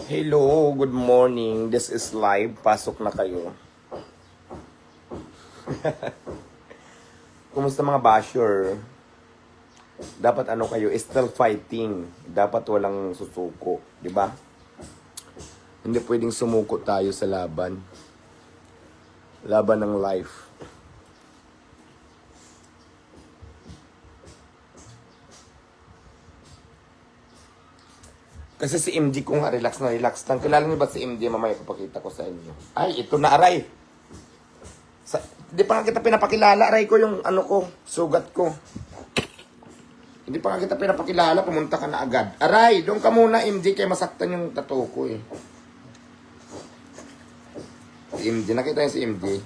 Hello, good morning. This is live. Pasok na kayo. Kumusta mga basher? Dapat ano kayo, still fighting. Dapat walang susuko, di ba? Hindi pwedeng sumuko tayo sa laban. Laban ng life. Kasi si MG ko nga, relax na relax lang. Kilala niyo ba si MG? Mamaya papakita ko sa inyo. Ay, ito na, aray. Hindi pa nga kita pinapakilala, aray ko yung ano ko, sugat ko. Hindi pa nga kita pinapakilala, pumunta ka na agad. Aray, doon ka muna, MG, kaya masaktan yung tattoo ko eh. Si MG, nakita niyo si MG?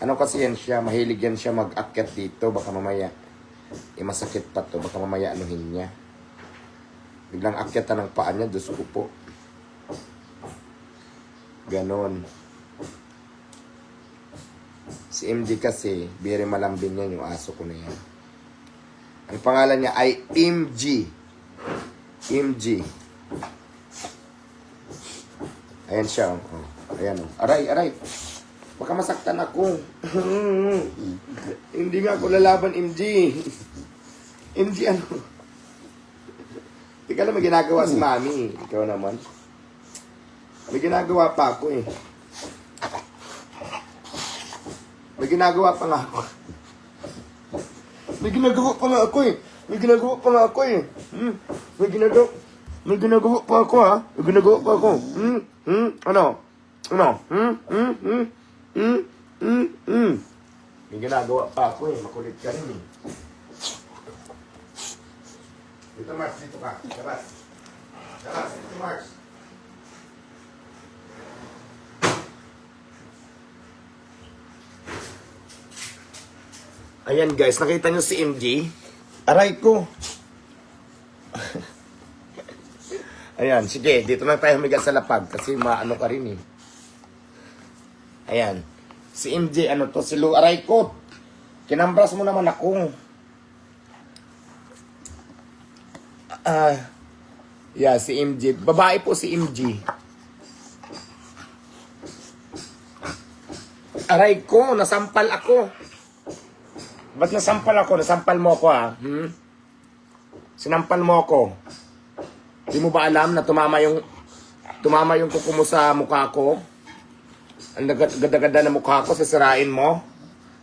Ano kasi yan siya, mahilig yan siya mag-akyat dito, baka mamaya. Masakit pa to, baka mamaya anuhin niya. Biglang akyatan ng paa niya, Diyos ko po. Ganon. Si MG kasi, biri malambing yan yung aso ko na yan. Ang pangalan niya ay MG. MG. Ayan siya. Oh. Ayan. Oh. Aray, aray. Baka masaktan ako. Hindi nga ako lalaban, MG. MG ano? Ikaw lang may ginagawa si Mami. Ikaw naman. May ginagawa pa ako eh. May ginagawa pa nga ako. May ginagawa pa nga ako eh. May ginagawa pa nga ako eh. May ginagawa pa ako ha. May ginagawa pa ako. Ano? Ano? May ginagawa pa ako eh. Makulit ka rin eh. Dito Mars, dito ka. Labas. Labas, dito Mars. Ayan guys, nakita nyo si MG? Aray ko. Ayan, sige, dito lang tayo humiga sa lapag kasi maano ka rin eh. Ayan. Si MG, ano to? Si Lu, aray ko. Kinambras mo naman ako. Yeah, si MG. Babae po si MG. Aray ko, nasampal ako. Ba't nasampal ako? Nasampal mo ako ha? Sinampal mo ako. Di mo ba alam na tumama yung kuko mo sa mukha ko? Ang ganda-ganda na mukha ko, sasirain mo?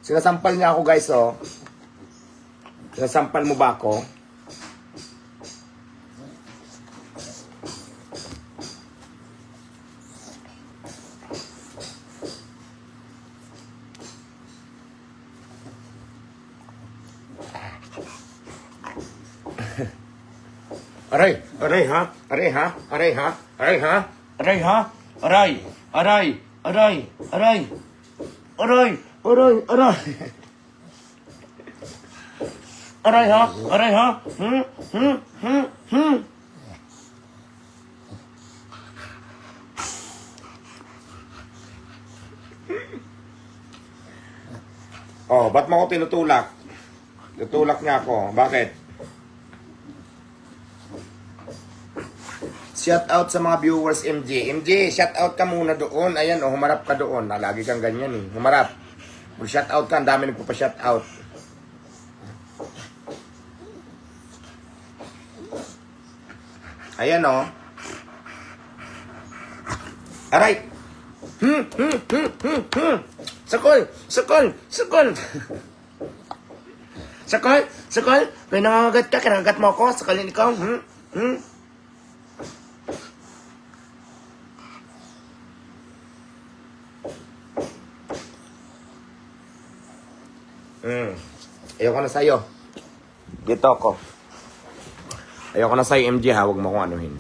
Sinasampal niya ako guys oh. Sinasampal mo ba ako? Aray, aray ha, aray ha, aray ha, aray ha, aray ha, aray, aray, aray, aray, aray, aray, aray. Aray ha, aray ha, Oh, ba't mo ako tinutulak? Tutulak niya ako. Bakit? Shout out sa mga viewers, MG. MG, shout out ka muna doon. Ayan, oh, humarap ka doon. Lagi kang ganyan eh. Humarap. Mag-shout out ka. Ang dami nagpapa-shout out. Ayan, oh. Aray! Sakol! Sakol! Sakol! Sakol! Sakol! Kaya nangangagat ka. Kinangagat mo ako. Sakalin ikaw. Ayoko na sa'yo. Dito ako. Ayoko na sa'yo, MG ha. Huwag mo akong anuhin.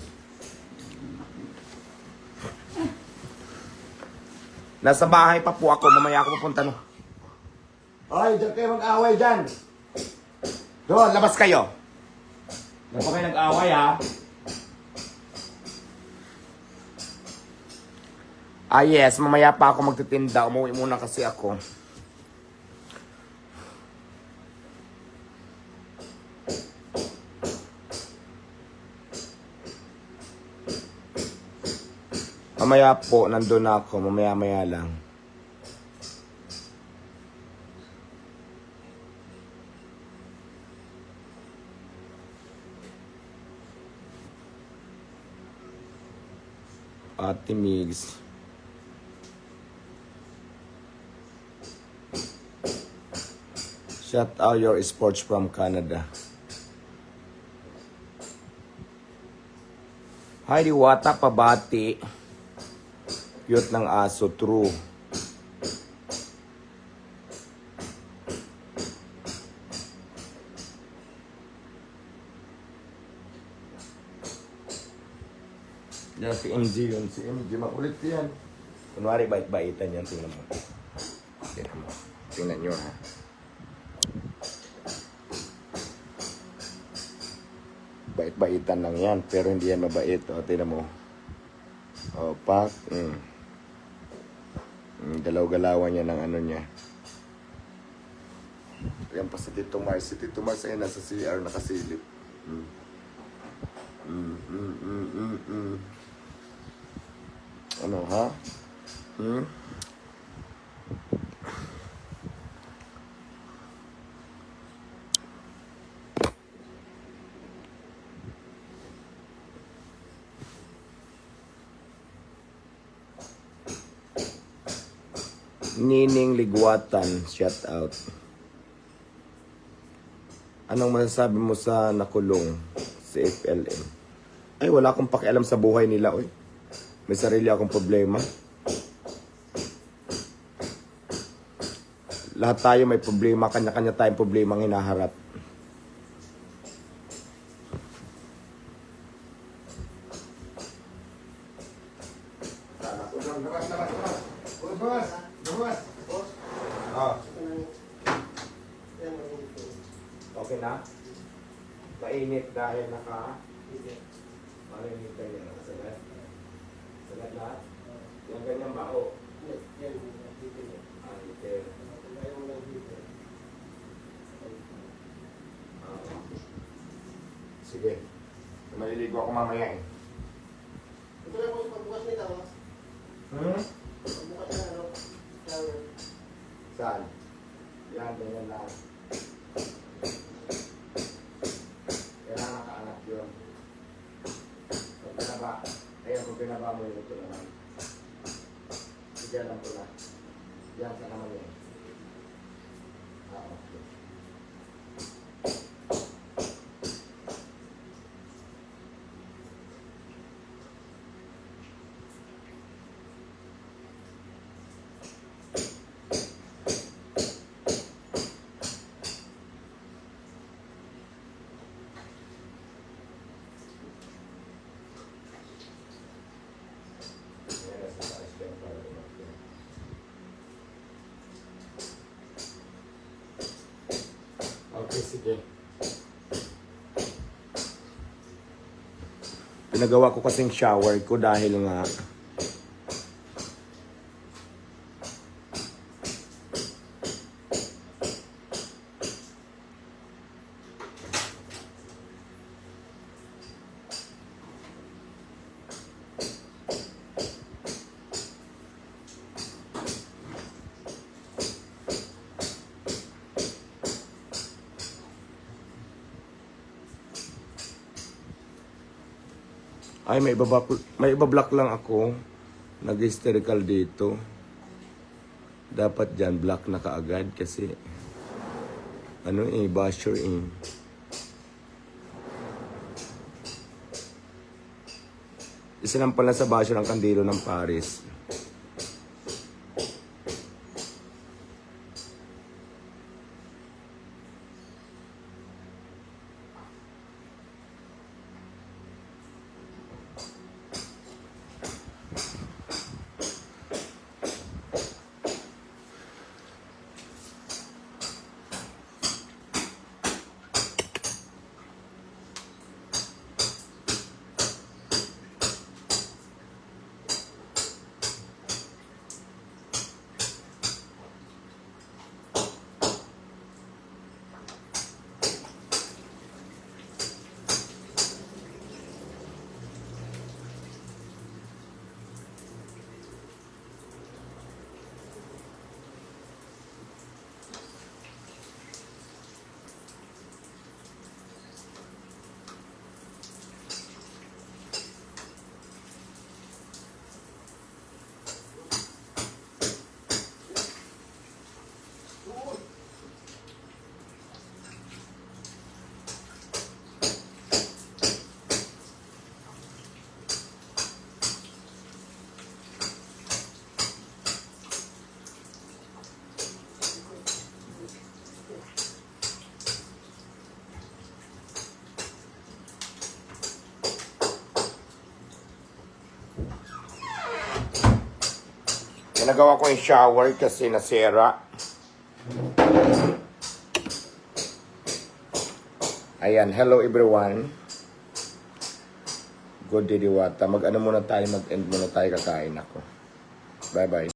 Nasa bahay pa po ako. Mamaya ako pupunta no. Ay, dyan kayo mag-away dyan. Doon, labas kayo. Doon pa kayo nag-away ha. Yes, mamaya pa ako magtitinda. Umuwi muna kasi ako. Mamaya po, nandun na ako. Mamaya-maya lang. Ate Migs. Shout out your sports from Canada. Hi, Diwata, pabati. Cute ng aso, true. Yan, si MG yun. Si MG, makulit yan. Kunwari, bait-baitan yan. Tingnan mo. Tingnan mo. Tingnan nyo, ha. Bait-baitan lang yan. Pero hindi yan mabait. O, tingnan mo. O, pak. Galaw-galawan niya ng ano niya. Yan pa si Tito Mars. Si Tito Mars ay nasa CR nakasilip. Ano, ha? Nining Ligwatan, shout out. Anong masasabi mo sa nakulong si FLM? Ay, wala akong pakialam sa buhay nila, oy. May sarili akong problema. Lahat tayo may problema, kanya-kanya tayong problema ang hinaharap. Okay na? Mainit dahil marinig kayo. Salat? Salat lahat? Yung ganyan ba? O? Sige. Maliligo ako mamaya eh. Ito lang po yung pagbukas nito. Pagbukas na ano? Shower. Saan? Yan, ganyan lang. Kailangan nakaanak yun. Pag pinaba, ayan, kung pinaba mo yun, ito naman. Sige lang ko na. Yan, sa naman yun. Okay. Okay, sige. Pinagawa ko kasing shower ko dahil nga ay, may ibablock lang ako. Nag-hysterical dito. Dapat dyan, block na kaagad kasi ano eh, basher eh. Isinampal na sa basher ang kandilo ng Paris. Pinagawa ko yung shower kasi nasira. Ayan, hello everyone. Good day, Diwata. Mag-ano muna tayo, mag-end muna tayo, kakain ako. Bye-bye.